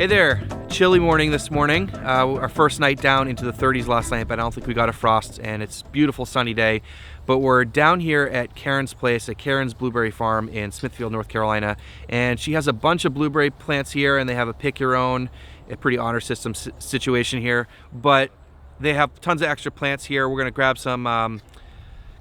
Hey there, chilly morning this morning. Our first night down into the 30s last night, but I don't think we got a frost, and it's a beautiful sunny day. But we're down here at Karen's place, at Karen's Blueberry Farm in Smithfield, North Carolina. And she has a bunch of blueberry plants here, and they have a pick your own, a pretty honor system situation here. But they have tons of extra plants here. We're gonna grab some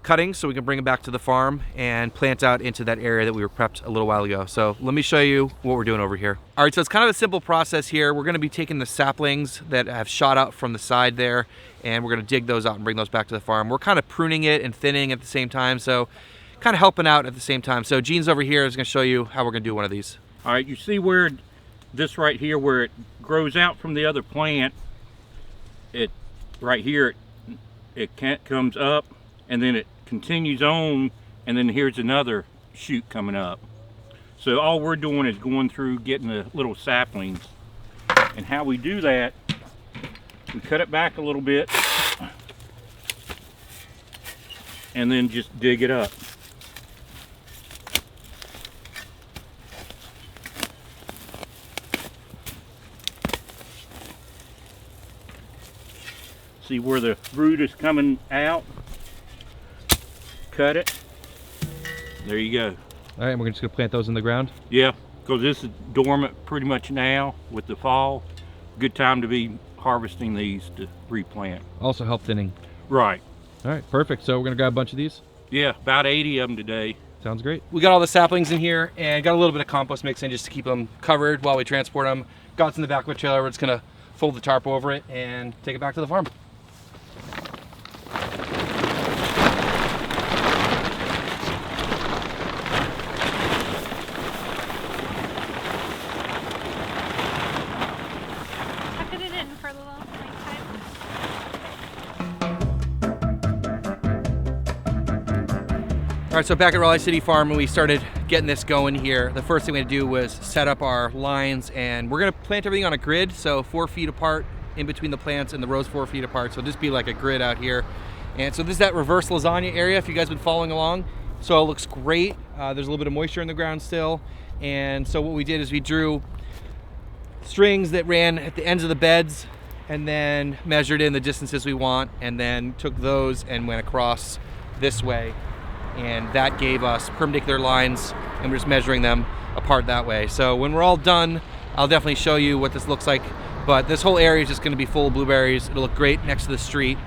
cuttings so we can bring them back to the farm and plant out into that area that we were prepped a little while ago. So let me show you what we're doing over here. All right, so it's kind of a simple process here. We're gonna be taking the saplings that have shot out from the side there, and we're gonna dig those out and bring those back to the farm. We're kind of pruning it and thinning at the same time, so kind of helping out at the same time. So Gene's over here is gonna show you how we're gonna do one of these. All right, you see where this right here, where it grows out from the other plant, it right here, it comes up, and then it continues on, and then here's another shoot coming up. So all we're doing is going through getting the little saplings. And how we do that, we cut it back a little bit and then just dig it up. See where the root is coming out? Cut it. There you go. All right, and we're just gonna plant those in the ground? Yeah, because this is dormant pretty much now with the fall. Good time to be harvesting these to replant. Also help thinning. Right. All right, perfect. So we're gonna grab a bunch of these? Yeah, about 80 of them today. Sounds great. We got all the saplings in here and got a little bit of compost mix in just to keep them covered while we transport them. Got in the back of a trailer. We're just gonna fold the tarp over it and take it back to the farm. All right, so back at Raleigh City Farm, when we started getting this going here, the first thing we had to do was set up our lines, and we're gonna plant everything on a grid, so 4 feet apart in between the plants, and the rows 4 feet apart, so just be like a grid out here. And so this is that reverse lasagna area, if you guys have been following along. So it looks great. There's a little bit of moisture in the ground still. And so what we did is we drew strings that ran at the ends of the beds, and then measured in the distances we want, and then took those and went across this way. And that gave us perpendicular lines, and we're just measuring them apart that way. So when we're all done, I'll definitely show you what this looks like. But this whole area is just gonna be full of blueberries. It'll look great next to the street,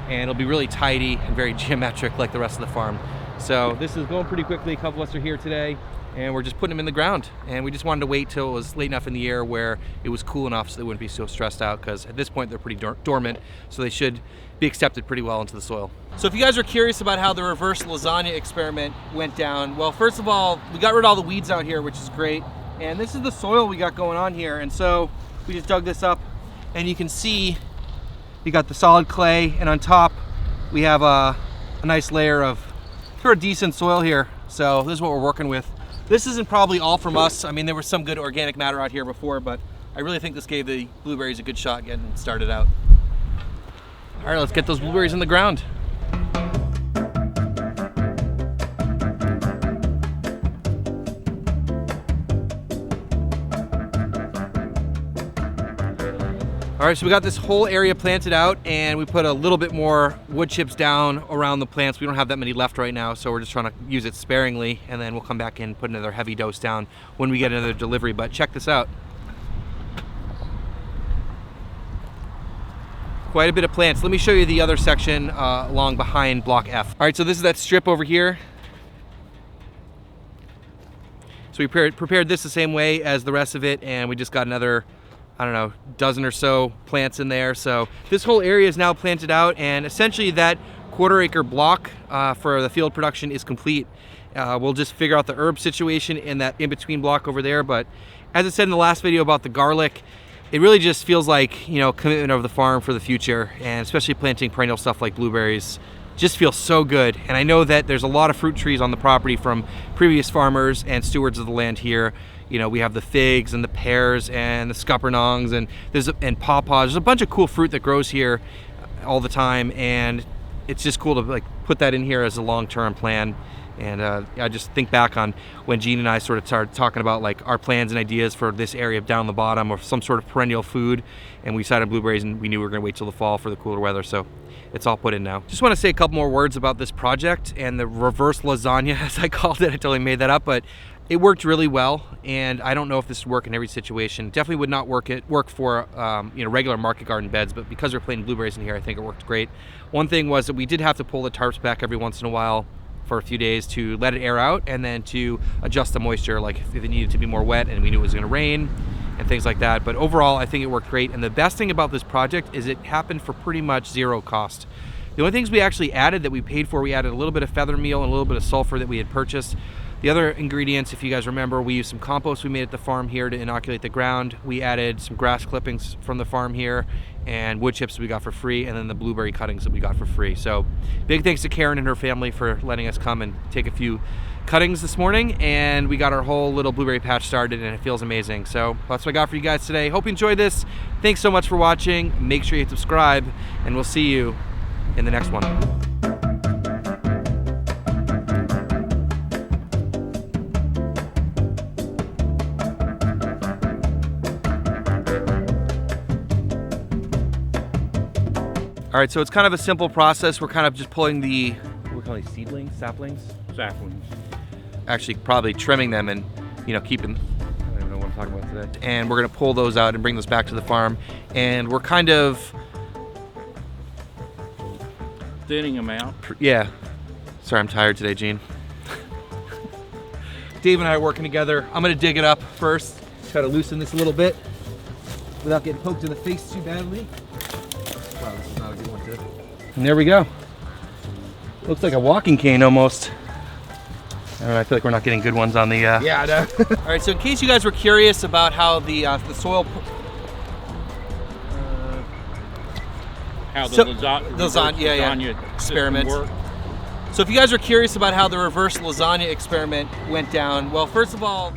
and it'll be really tidy and very geometric like the rest of the farm. So this is going pretty quickly. A couple of us are here today, and we're just putting them in the ground. And we just wanted to wait till it was late enough in the year where it was cool enough so they wouldn't be so stressed out, because at this point they're pretty dormant, so they should be accepted pretty well into the soil. So if you guys are curious about how the reverse lasagna experiment went down, well, first of all, we got rid of all the weeds out here, which is great. And this is the soil we got going on here. And so we just dug this up, and you can see you got the solid clay, and on top we have a nice layer of sort of decent soil here. So this is what we're working with. This isn't probably all from us. I mean, there was some good organic matter out here before, but I really think this gave the blueberries a good shot getting started out. All right, let's get those blueberries in the ground. All right, so we got this whole area planted out, and we put a little bit more wood chips down around the plants. We don't have that many left right now, so we're just trying to use it sparingly, and then we'll come back and put another heavy dose down when we get another delivery. But check this out. Quite a bit of plants. Let me show you the other section along behind block F. All right, so this is that strip over here. So we prepared this the same way as the rest of it, and we just got another, I don't know, dozen or so plants in there. So this whole area is now planted out, and essentially that quarter-acre block for the field production is complete. We'll just figure out the herb situation in that in-between block over there. But as I said in the last video about the garlic, it really just feels like, you know, commitment of the farm for the future, and especially planting perennial stuff like blueberries just feels so good. And I know that there's a lot of fruit trees on the property from previous farmers and stewards of the land here. You know, we have the figs and the pears and the scuppernongs, and pawpaws. There's a bunch of cool fruit that grows here all the time, and it's just cool to like put that in here as a long-term plan. And I just think back on when Gene and I sort of started talking about like our plans and ideas for this area down the bottom or some sort of perennial food, and we decided blueberries, and we knew we were going to wait till the fall for the cooler weather, so it's all put in now. Just want to say a couple more words about this project and the reverse lasagna, as I called it. I totally made that up, but it worked really well, and I don't know if this would work in every situation. Definitely would not work for regular market garden beds, but because we're planting blueberries in here, I think it worked great. One thing was that we did have to pull the tarps back every once in a while for a few days to let it air out, and then to adjust the moisture, like if it needed to be more wet and we knew it was going to rain and things like that. But overall, I think it worked great. And the best thing about this project is it happened for pretty much zero cost. The only things we actually added that we paid for, we added a little bit of feather meal and a little bit of sulfur that we had purchased. The other ingredients, if you guys remember, we used some compost we made at the farm here to inoculate the ground. We added some grass clippings from the farm here, and wood chips we got for free, and then the blueberry cuttings that we got for free. So big thanks to Karen and her family for letting us come and take a few cuttings this morning, and we got our whole little blueberry patch started, and it feels amazing. So that's what I got for you guys today. Hope you enjoyed this. Thanks so much for watching. Make sure you subscribe, and we'll see you in the next one. All right, so it's kind of a simple process. We're kind of just pulling the, what we call these seedlings, saplings? Saplings. Actually, probably trimming them and, keeping, I don't even know what I'm talking about today. And we're gonna pull those out and bring those back to the farm. And we're kind of, thinning them out. yeah. Sorry, I'm tired today, Gene. Dave and I are working together. I'm gonna dig it up first, try to loosen this a little bit without getting poked in the face too badly. Wow, this is not a good one, too. And there we go. Looks like a walking cane almost. I don't know, I feel like we're not getting good ones on the... Yeah, I know. All right, so in case you guys were curious about how the soil... How the lasagna experiment works. So if you guys are curious about how the reverse lasagna experiment went down, well, first of all,